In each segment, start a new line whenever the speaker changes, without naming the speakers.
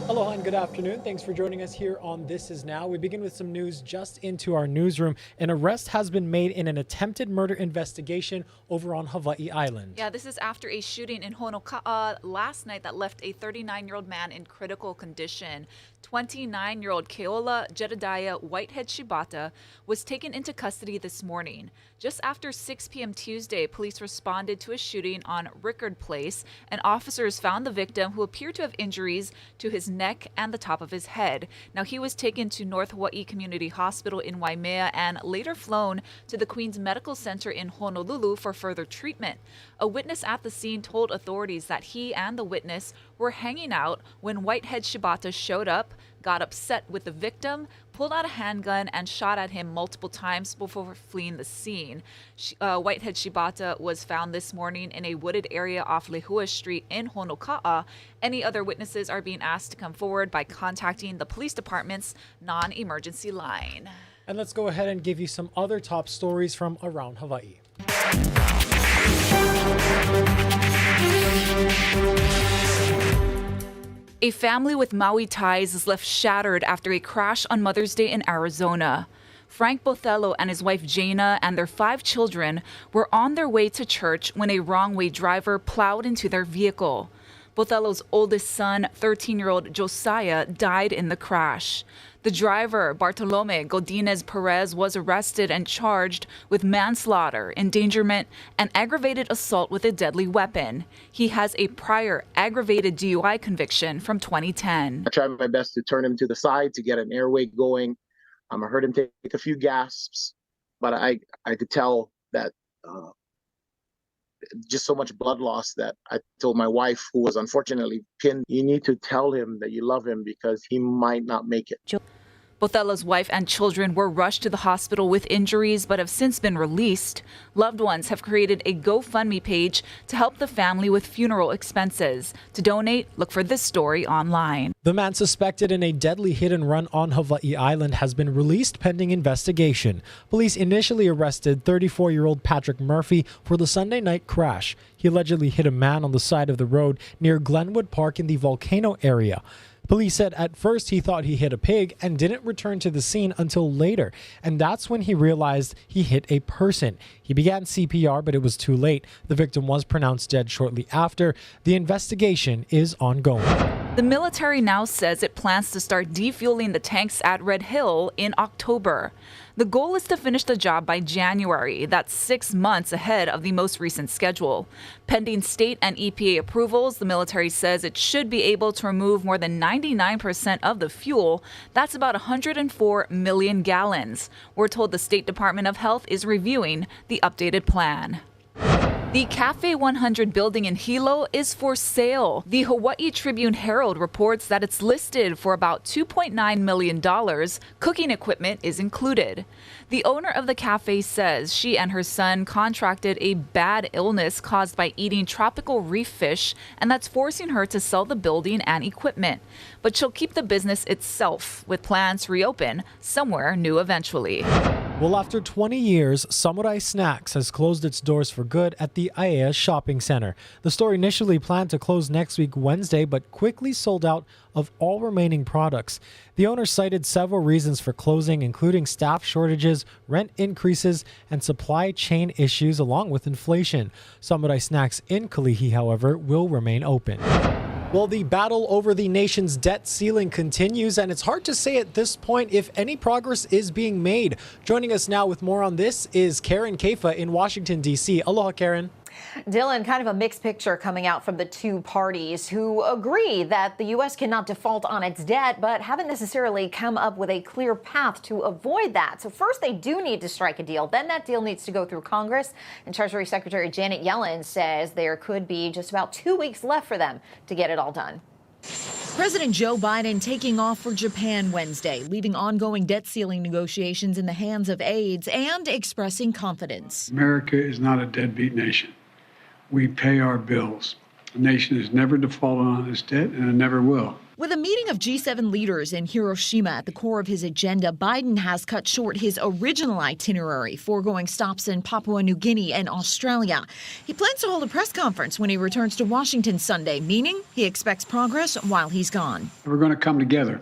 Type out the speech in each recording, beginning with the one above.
Aloha and good afternoon. Thanks for joining us here on This Is Now. We begin with some news just into our newsroom. An arrest has been made in an attempted murder investigation over on Hawaii Island.
Yeah, this is after a shooting in Honoka'a last night that left a 39-year-old man in critical condition. 29-year-old Keola Jedediah Whitehead Shibata was taken into custody this morning. Just after 6 p.m. Tuesday, police responded to a shooting on Rickard Place, and officers found the victim, who appeared to have injuries to his neck and the top of his head. Now, he was taken to North Hawaii Community Hospital in Waimea and later flown to the Queens Medical Center in Honolulu for further treatment. A witness at the scene told authorities that he and the witness were hanging out when Whitehead Shibata showed up, got upset with the victim, pulled out a handgun, and shot at him multiple times before fleeing the scene. Whitehead Shibata was found this morning in a wooded area off Lehua Street in Honoka'a. Any other witnesses are being asked to come forward by contacting the police department's non-emergency line.
And let's go ahead and give you some other top stories from around Hawaii.
A family with Maui ties is left shattered after a crash on Mother's Day in Arizona. Frank Bothello and his wife Jana and their 5 children were on their way to church when a wrong-way driver plowed into their vehicle. Bothello's oldest son, 13-year-old Josiah, died in the crash. The driver, Bartolome Godinez Perez, was arrested and charged with manslaughter, endangerment, and aggravated assault with a deadly weapon. He has a prior aggravated DUI conviction from 2010.
I tried my best to turn him to the side to get an airway going. I heard him take a few gasps, but I could tell that just so much blood loss that I told my wife, who was unfortunately pinned, you need to tell him that you love him because he might not make it.
Bothello's wife and children were rushed to the hospital with injuries but have since been released. Loved ones have created a GoFundMe page to help the family with funeral expenses. To donate, look for this story online.
The man suspected in a deadly hit and run on Hawaii Island has been released pending investigation. Police initially arrested 34-year-old Patrick Murphy for the Sunday night crash. He allegedly hit a man on the side of the road near Glenwood Park in the Volcano area. Police said at first he thought he hit a pig and didn't return to the scene until later, and that's when he realized he hit a person. He began CPR, but it was too late. The victim was pronounced dead shortly after. The investigation is ongoing.
The military now says it plans to start defueling the tanks at Red Hill in October. The goal is to finish the job by January. That's 6 months ahead of the most recent schedule. Pending state and EPA approvals, the military says it should be able to remove more than 99% of the fuel. That's about 104 million gallons. We're told the State Department of Health is reviewing the updated plan. The Cafe 100 building in Hilo is for sale. The Hawaii Tribune Herald reports that it's listed for about $2.9 million. Cooking equipment is included. The owner of the cafe says she and her son contracted a bad illness caused by eating tropical reef fish, and that's forcing her to sell the building and equipment. But she'll keep the business itself, with plans to reopen somewhere new eventually.
Well, after 20 years, Samurai Snacks has closed its doors for good at the IRS Shopping Center. The store initially planned to close next week Wednesday, but quickly sold out of all remaining products. The owner cited several reasons for closing, including staff shortages, rent increases, and supply chain issues, along with inflation. Samurai Snacks in Kalihi, however, will remain open. Well, the battle over the nation's debt ceiling continues, and it's hard to say at this point if any progress is being made. Joining us now with more on this is Karen Kaifa in Washington, D.C. Aloha, Karen.
Dylan, kind of a mixed picture coming out from the two parties who agree that the U.S. cannot default on its debt, but haven't necessarily come up with a clear path to avoid that. So first, they do need to strike a deal. Then that deal needs to go through Congress. And Treasury Secretary Janet Yellen says there could be just about 2 weeks left for them to get it all done.
President Joe Biden taking off for Japan Wednesday, leaving ongoing debt ceiling negotiations in the hands of aides and expressing confidence.
America is not a deadbeat nation. We pay our bills. The nation has never defaulted on its debt, and it never will.
With a meeting of G7 leaders in Hiroshima at the core of his agenda, Biden has cut short his original itinerary, foregoing stops in Papua New Guinea and Australia. He plans to hold a press conference when he returns to Washington Sunday, meaning he expects progress while he's gone.
We're going to come together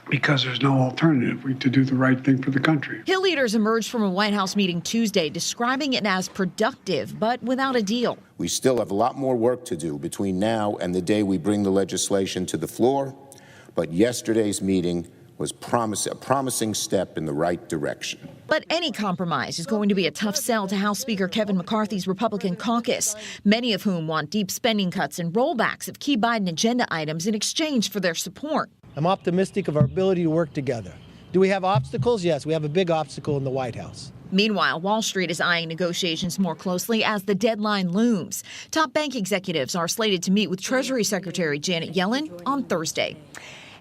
because there's no alternative to do the right thing for the country.
Hill leaders emerged from a White House meeting Tuesday, describing it as productive, but without a deal.
We still have a lot more work to do between now and the day we bring the legislation to the floor, but yesterday's meeting was a promising step in the right direction.
But any compromise is going to be a tough sell to House Speaker Kevin McCarthy's Republican caucus, many of whom want deep spending cuts and rollbacks of key Biden agenda items in exchange for their support.
I'm optimistic of our ability to work together. Do we have obstacles? Yes, we have a big obstacle in the White House.
Meanwhile, Wall Street is eyeing negotiations more closely as the deadline looms. Top bank executives are slated to meet with Treasury Secretary Janet Yellen on Thursday.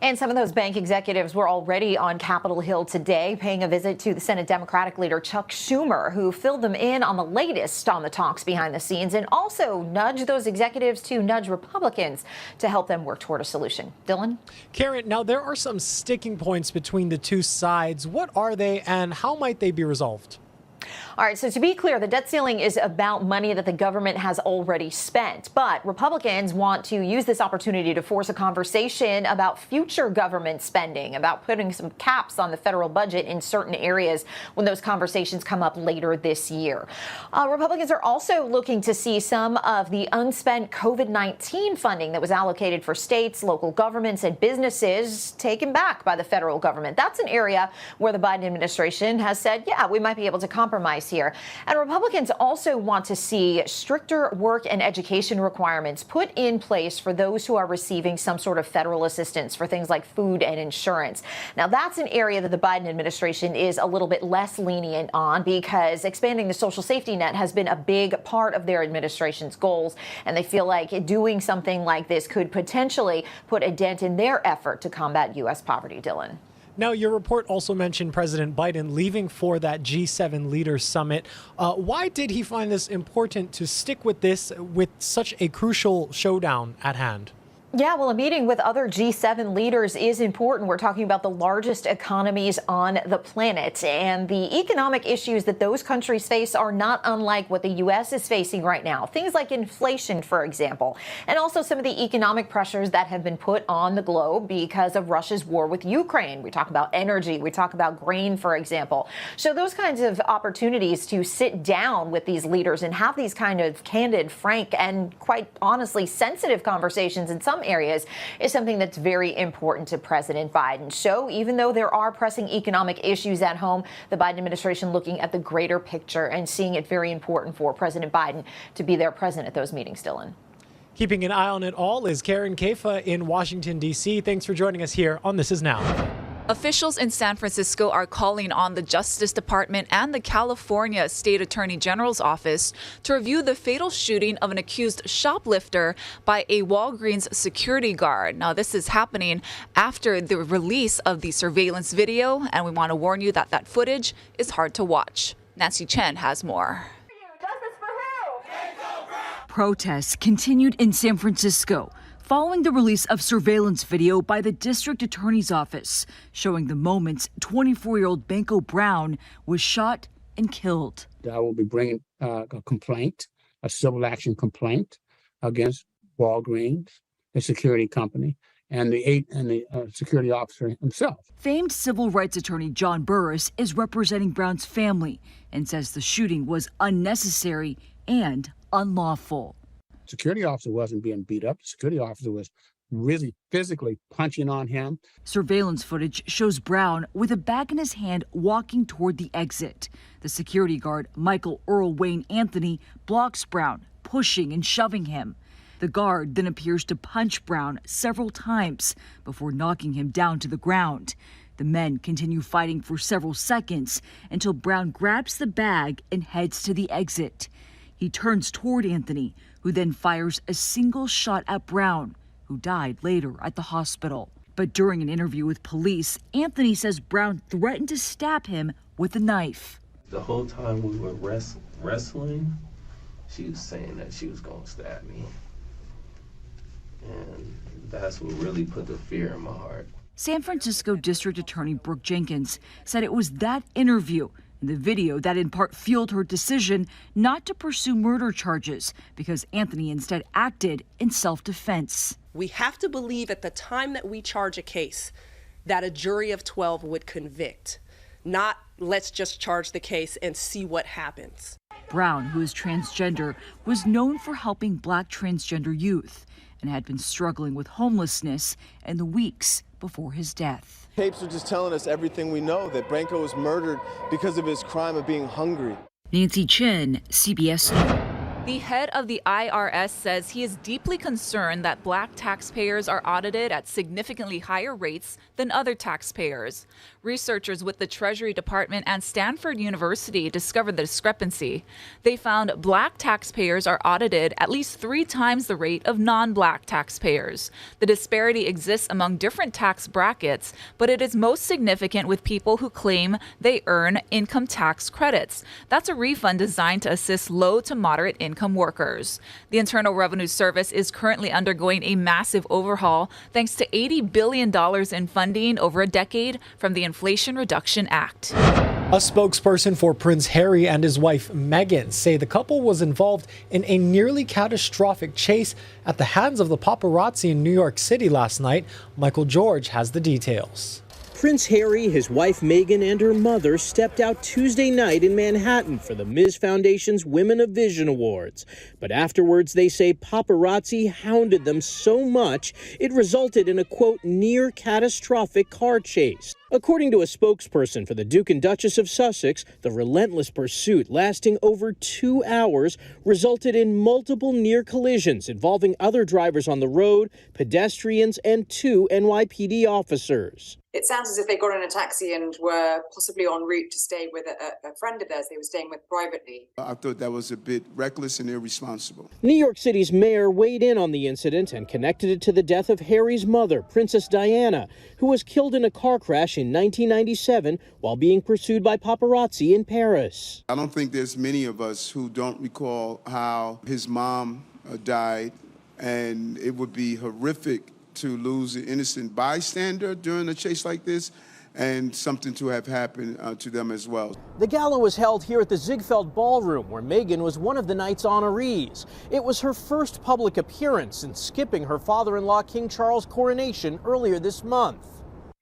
And some of those bank executives were already on Capitol Hill today, paying a visit to the Senate Democratic leader Chuck Schumer, who filled them in on the latest on the talks behind the scenes and also nudged those executives to nudge Republicans to help them work toward a solution. Dylan?
Karen, now there are some sticking points between the two sides. What are they and how might they be resolved?
All right, so to be clear, the debt ceiling is about money that the government has already spent. But Republicans want to use this opportunity to force a conversation about future government spending, about putting some caps on the federal budget in certain areas when those conversations come up later this year. Republicans are also looking to see some of the unspent COVID-19 funding that was allocated for states, local governments, and businesses taken back by the federal government. That's an area where the Biden administration has said, yeah, we might be able to compromise here. And Republicans also want to see stricter work and education requirements put in place for those who are receiving some sort of federal assistance for things like food and insurance. Now, that's an area that the Biden administration is a little bit less lenient on because expanding the social safety net has been a big part of their administration's goals. And they feel like doing something like this could potentially put a dent in their effort to combat U.S. poverty. Dylan.
Now, your report also mentioned President Biden leaving for that G7 leaders summit. Why did he find this important to stick with this with such a crucial showdown at hand?
Yeah, well, a meeting with other G7 leaders is important. We're talking about the largest economies on the planet, and the economic issues that those countries face are not unlike what the U.S. is facing right now. Things like inflation, for example, and also some of the economic pressures that have been put on the globe because of Russia's war with Ukraine. We talk about energy. We talk about grain, for example. So those kinds of opportunities to sit down with these leaders and have these kind of candid, frank, and quite honestly sensitive conversations in some areas is something that's very important to President Biden. So even though there are pressing economic issues at home, the Biden administration looking at the greater picture and seeing it very important for President Biden to be there present at those meetings, Dylan.
Keeping an eye on it all is Karen Kafa in Washington, D.C. Thanks for joining us here on This Is Now.
Officials in San Francisco are calling on the Justice Department and the California State Attorney General's office to review the fatal shooting of an accused shoplifter by a Walgreens security guard. Now, this is happening after the release of the surveillance video, and we want to warn you that that footage is hard to watch. Nancy Chen has more.
Protests continued in San Francisco following the release of surveillance video by the district attorney's office showing the moments 24-year-old Banco Brown was shot and killed.
I will be bringing a complaint, a civil action complaint against Walgreens, the security company, and the security officer himself.
Famed civil rights attorney John Burris is representing Brown's family and says the shooting was unnecessary and unlawful.
Security officer wasn't being beat up. The security officer was really physically punching on him.
Surveillance footage shows Brown with a bag in his hand walking toward the exit. The security guard, Michael Earl Wayne Anthony, blocks Brown, pushing and shoving him. The guard then appears to punch Brown several times before knocking him down to the ground. The men continue fighting for several seconds until Brown grabs the bag and heads to the exit. He turns toward Anthony, who then fires a single shot at Brown, who died later at the hospital. But during an interview with police, Anthony says Brown threatened to stab him with a knife.
The whole time we were wrestling, she was saying that she was going to stab me. And that's what really put the fear in my heart.
San Francisco District Attorney Brooke Jenkins said it was that interview and the video that in part fueled her decision not to pursue murder charges because Anthony instead acted in self-defense.
We have to believe at the time that we charge a case that a jury of 12 would convict, not let's just charge the case and see what happens.
Brown, who is transgender, was known for helping Black transgender youth and had been struggling with homelessness in the weeks before his death.
Tapes are just telling us everything we know, that Branco was murdered because of his crime of being hungry.
Nancy Chen, CBS News.
The head of the IRS says he is deeply concerned that Black taxpayers are audited at significantly higher rates than other taxpayers. Researchers with the Treasury Department and Stanford University discovered the discrepancy. They found Black taxpayers are audited at least 3 times the rate of non-Black taxpayers. The disparity exists among different tax brackets, but it is most significant with people who claim they earn income tax credits. That's a refund designed to assist low to moderate income workers. The Internal Revenue Service is currently undergoing a massive overhaul thanks to $80 billion in funding over a decade from the Inflation Reduction Act.
A spokesperson for Prince Harry and his wife Meghan say the couple was involved in a nearly catastrophic chase at the hands of the paparazzi in New York City last night. Michael George has the details.
Prince Harry, his wife Meghan, and her mother stepped out Tuesday night in Manhattan for the Ms. Foundation's Women of Vision Awards. But afterwards, they say paparazzi hounded them so much it resulted in a, quote, near catastrophic car chase. According to a spokesperson for the Duke and Duchess of Sussex, the relentless pursuit lasting over 2 hours resulted in multiple near collisions involving other drivers on the road, pedestrians, and 2 NYPD officers.
It sounds as if they got in a taxi and were possibly en route to stay with a friend of theirs they were staying with privately.
I thought that was a bit reckless and irresponsible.
New York City's mayor weighed in on the incident and connected it to the death of Harry's mother, Princess Diana, who was killed in a car crash in 1997 while being pursued by paparazzi in Paris.
I don't think there's many of us who don't recall how his mom died, and it would be horrific to lose an innocent bystander during a chase like this, and something to have happened to them as well.
The gala was held here at the Ziegfeld Ballroom, where Meghan was one of the night's honorees. It was her first public appearance since skipping her father-in-law King Charles' coronation earlier this month.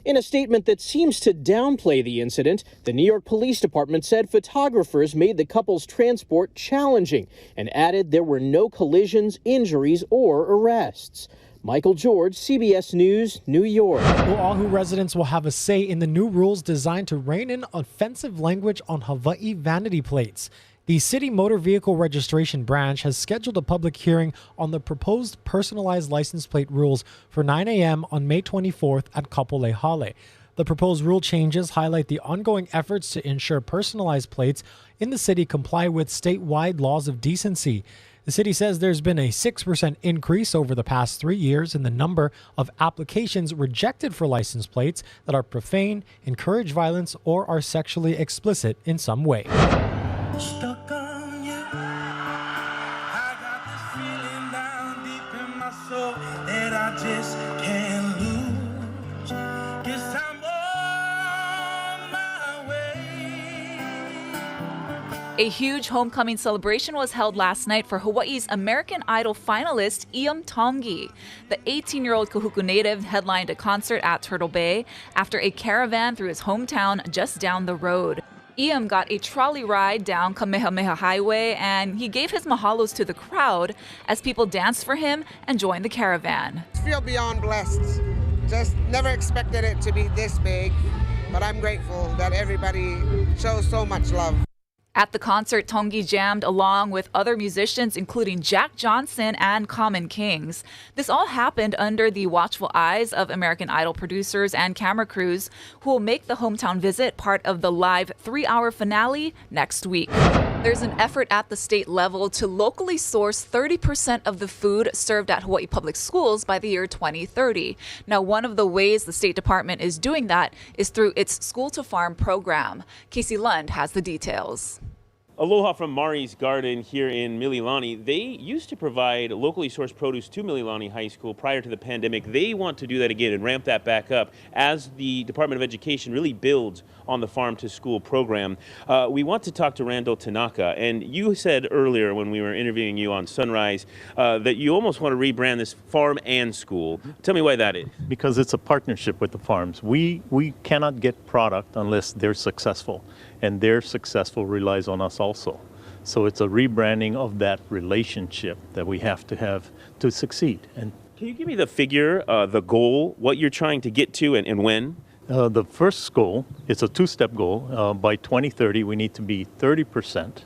In a statement that seems to downplay the incident, the New York Police Department said photographers made the couple's transport challenging and added there were no collisions, injuries, or arrests. Michael George, CBS News, New York.
Oahu residents will have a say in the new rules designed to rein in offensive language on Hawaii vanity plates. The City Motor Vehicle Registration Branch has scheduled a public hearing on the proposed personalized license plate rules for 9 a.m. on May 24th at Kapolei. The proposed rule changes highlight the ongoing efforts to ensure personalized plates in the city comply with statewide laws of decency. The city says there's been a 6% increase over the past 3 years in the number of applications rejected for license plates that are profane, encourage violence, or are sexually explicit in some way.
Stuck on you. I got this feeling down deep in my soul that I just can't lose. Guess I'm on my way.
A huge homecoming celebration was held last night for Hawaii's American Idol finalist Iam Tongi. The 18-year-old Kahuku native headlined a concert at Turtle Bay after a caravan through his hometown just down the road. Iam got a trolley ride down Kamehameha Highway, and he gave his mahalos to the crowd as people danced for him and joined the caravan.
I feel beyond blessed. Just never expected it to be this big, but I'm grateful that everybody shows so much love.
At the concert, Tongi jammed along with other musicians, including Jack Johnson and Common Kings. This all happened under the watchful eyes of American Idol producers and camera crews, who will make the hometown visit part of the live 3-hour finale next week. There's an effort at the state level to locally source 30% of the food served at Hawaii public schools by the year 2030. Now, one of the ways the State Department is doing that is through its School to Farm program. Casey Lund has the details.
Aloha from Mari's Garden here in Mililani. They used to provide locally sourced produce to Mililani High School prior to the pandemic. They want to do that again and ramp that back up as the Department of Education really builds on the Farm to School program. We want to talk to Randall Tanaka, and you said earlier when we were interviewing you on Sunrise that you almost want to rebrand this Farm and School. Tell me why that is.
Because it's a partnership with the farms. We cannot get product unless they're successful, and their successful relies on us also. So it's a rebranding of that relationship that we have to succeed. And
can you give me the figure, the goal, what you're trying to get to and when?
The first goal, it's a two-step goal. By 2030, we need to be 30%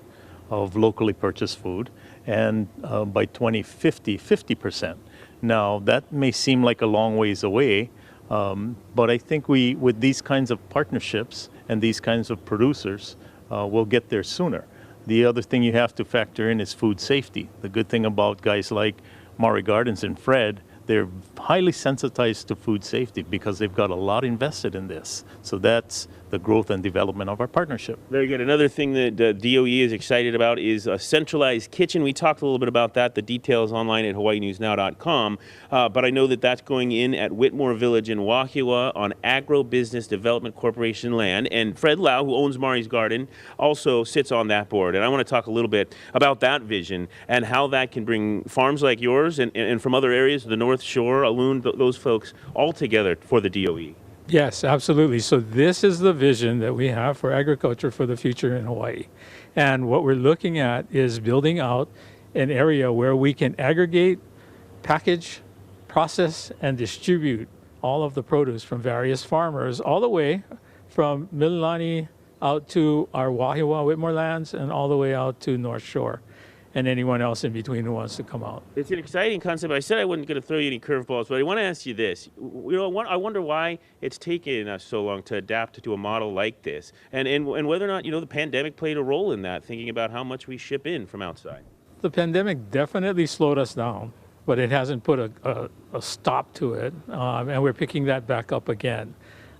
of locally purchased food, and by 2050, 50%. Now, that may seem like a long ways away, but I think with these kinds of partnerships and these kinds of producers, we'll get there sooner. The other thing you have to factor in is food safety. The good thing about guys like Maury Gardens and Fred, they're highly sensitized to food safety because they've got a lot invested in this. So that's the growth and development of our partnership.
Very good. Another thing that DOE is excited about is a centralized kitchen. We talked a little bit about that. The details online at hawaiinewsnow.com. But I know that that's going in at Whitmore Village in Wahiawa on Agro-Business Development Corporation land. And Fred Lau, who owns Mari's Garden, also sits on that board. And I want to talk a little bit about that vision and how that can bring farms like yours and from other areas, the North Shore, Alun, those folks, all together for the DOE.
Yes, absolutely. So this is the vision that we have for agriculture for the future in Hawaii. And what we're looking at is building out an area where we can aggregate, package, process, and distribute all of the produce from various farmers, all the way from Mililani out to our Wahiawa Whitmore lands and all the way out to North Shore, and anyone else in between who wants to come out.
It's an exciting concept. I said I wasn't going to throw you any curveballs, but I want to ask you this. I wonder why it's taken us so long to adapt to a model like this, and whether or not, the pandemic played a role in that, thinking about how much we ship in from outside.
The pandemic definitely slowed us down, but it hasn't put a stop to it, and we're picking that back up again.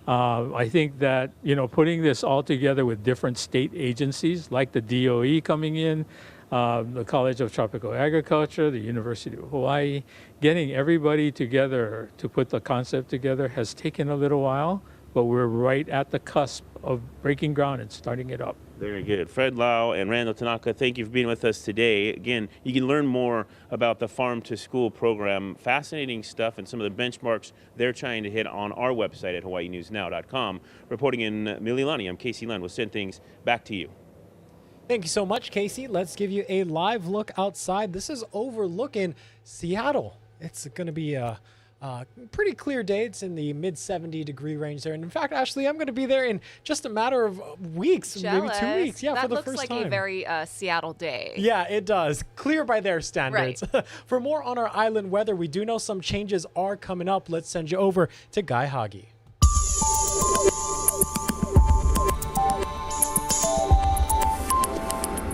I think that, putting this all together with different state agencies like the DOE coming in, the College of Tropical Agriculture, the University of Hawaii, getting everybody together to put the concept together has taken a little while, but we're right at the cusp of breaking ground and starting it up.
Very good. Fred Lau and Randall Tanaka, thank you for being with us today. Again, you can learn more about the Farm to School program. Fascinating stuff and some of the benchmarks they're trying to hit on our website at hawaiinewsnow.com. Reporting in Mililani, I'm Casey Lund. We'll send things back to you.
Thank you so much, Casey. Let's give you a live look outside. This is overlooking Seattle. It's going to be a pretty clear day. It's in the mid-70-degree range there. And in fact, Ashley, I'm going to be there in just a matter of weeks, maybe 2 weeks. Yeah, for the first time.
That looks like a very Seattle day.
Yeah, it does. Clear by their standards. Right. For more on our island weather, we do know some changes are coming up. Let's send you over to Guy Hagi.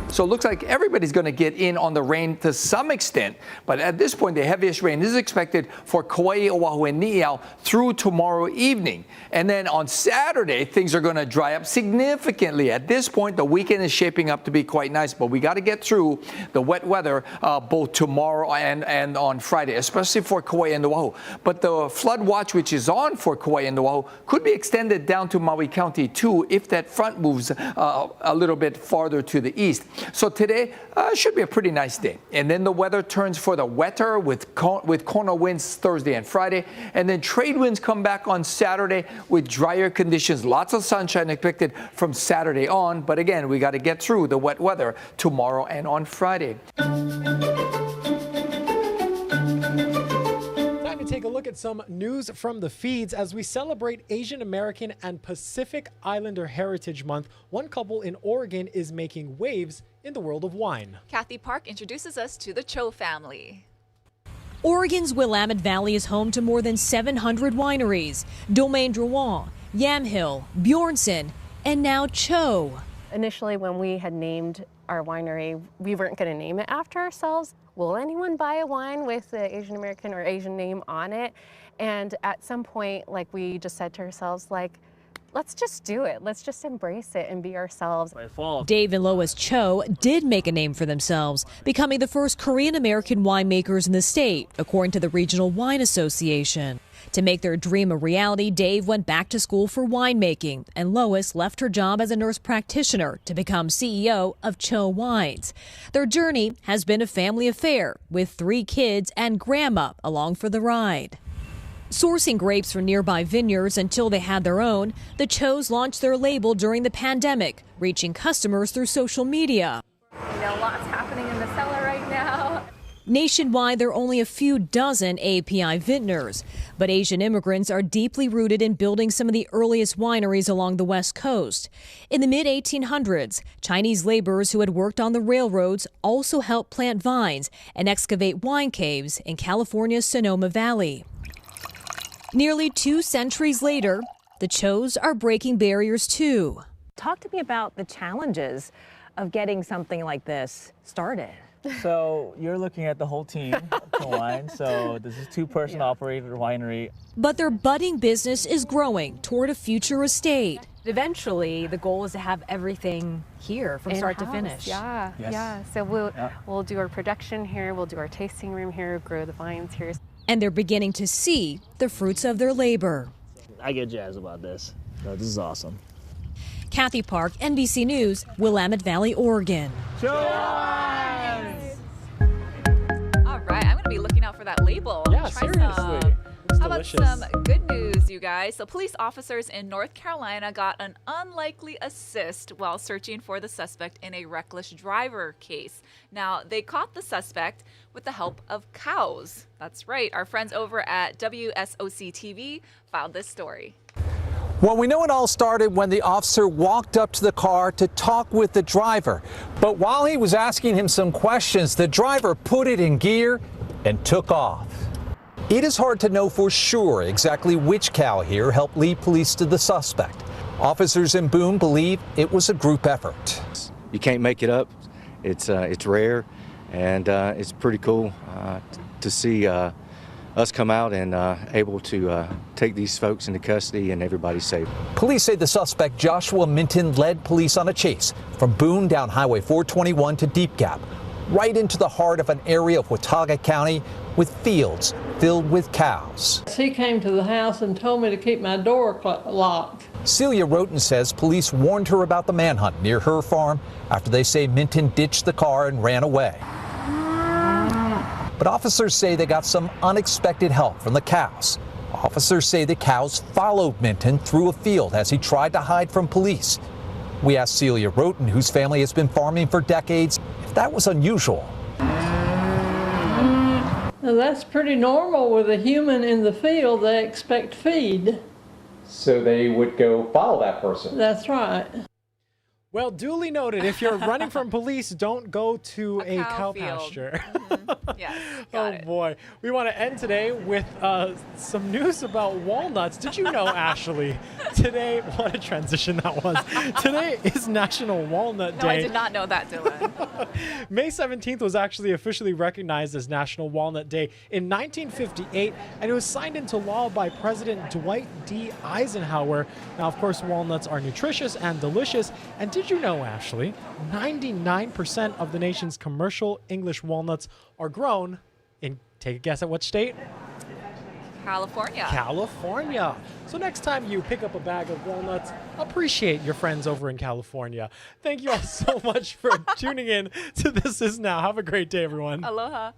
So it looks like everybody's going to get in on the rain to some extent. But at this point, the heaviest rain is expected for Kauai, Oahu, and Ni'ihau through tomorrow evening. And then on Saturday, things are going to dry up significantly. At this point, the weekend is shaping up to be quite nice. But we got to get through the wet weather both tomorrow and on Friday, especially for Kauai and Oahu. But the flood watch, which is on for Kauai and Oahu, could be extended down to Maui County, too, if that front moves a little bit farther to the east. So today should be a pretty nice day. And then the weather turns for the wetter with Kona winds Thursday and Friday. And then trade winds come back on Saturday with drier conditions. Lots of sunshine expected from Saturday on. But again, we got to get through the wet weather tomorrow and on Friday.
Take a look at some news from the feeds as we celebrate Asian American and Pacific Islander Heritage Month. One couple in Oregon is making waves in the world of wine.
Kathy Park introduces us to the Cho family.
Oregon's Willamette Valley is home to more than 700 wineries. Domaine Drouin, Yamhill, Bjornson, and now Cho.
Initially, when we had named our winery, we weren't going to name it after ourselves. Will anyone buy a wine with the Asian American or Asian name on it? And at some point, like, we just said to ourselves, like, let's just do it. Let's just embrace it and be ourselves.
Dave and Lois Cho did make a name for themselves, becoming the first Korean American winemakers in the state, according to the Regional Wine Association. To make their dream a reality, Dave went back to school for winemaking, and Lois left her job as a nurse practitioner to become CEO of Cho Wines. Their journey has been a family affair, with 3 kids and grandma along for the ride. Sourcing grapes from nearby vineyards until they had their own, the Chos launched their label during the pandemic, reaching customers through social media.
You know, lots happening in the cellar right now.
Nationwide, there are only a few dozen API vintners, but Asian immigrants are deeply rooted in building some of the earliest wineries along the West Coast. In the mid-1800s, Chinese laborers who had worked on the railroads also helped plant vines and excavate wine caves in California's Sonoma Valley. Nearly 2 centuries later, the Chos are breaking barriers too.
Talk to me about the challenges of getting something like this started.
So you're looking at the whole team for wine. So this is 2-person operated winery.
But their budding business is growing toward a future estate.
Eventually, the goal is to have everything here from start to finish.
Yeah,
Yes.
yeah. So we'll do our production here, we'll do our tasting room here, grow the vines here.
And they're beginning to see the fruits of their labor.
I get jazzed about this. So this is awesome.
Kathy Park, NBC News, Willamette Valley, Oregon.
All right, I'm going to be looking out for that label.
Yeah,
Try
seriously.
some.
It's
How
delicious.
about some good news, you guys? So police officers in North Carolina got an unlikely assist while searching for the suspect in a reckless driver case. Now, they caught the suspect with the help of cows. That's right. Our friends over at WSOC TV filed this story.
Well, we know it all started when the officer walked up to the car to talk with the driver. But while he was asking him some questions, the driver put it in gear and took off. It is hard to know for sure exactly which cow here helped lead police to the suspect. Officers in Boone believe it was a group effort.
You can't make it up. It's rare, and it's pretty cool to see us come out and able to take these folks into custody and everybody's safe.
Police say the suspect, Joshua Minton, led police on a chase from Boone down Highway 421 to Deep Gap, right into the heart of an area of Watauga County with fields filled with cows.
He came to the house and told me to keep my door locked.
Celia Roten says police warned her about the manhunt near her farm after they say Minton ditched the car and ran away. But officers say they got some unexpected help from the cows. Officers say the cows followed Minton through a field as he tried to hide from police. We asked Celia Roten, whose family has been farming for decades, if that was unusual.
Now, that's pretty normal with a human in the field. They expect feed.
So they would go follow that person?
That's right.
Well, duly noted. If you're running from police, don't go to a cow
field.
pasture.
Yes,
Oh boy. We want to end today with some news about walnuts. Did you know, Ashley, today, what a transition that was. Today is National Walnut Day.
No, I did not know that, Dylan.
May 17th was actually officially recognized as National Walnut Day in 1958, and it was signed into law by President Dwight D. Eisenhower. Now, of course, walnuts are nutritious and delicious. And did you know, Ashley, 99% of the nation's commercial English walnuts are grown in, take a guess at what state?
California.
California. So next time you pick up a bag of walnuts, appreciate your friends over in California. Thank you all so much for tuning in to This Is Now. Have a great day, everyone.
Aloha.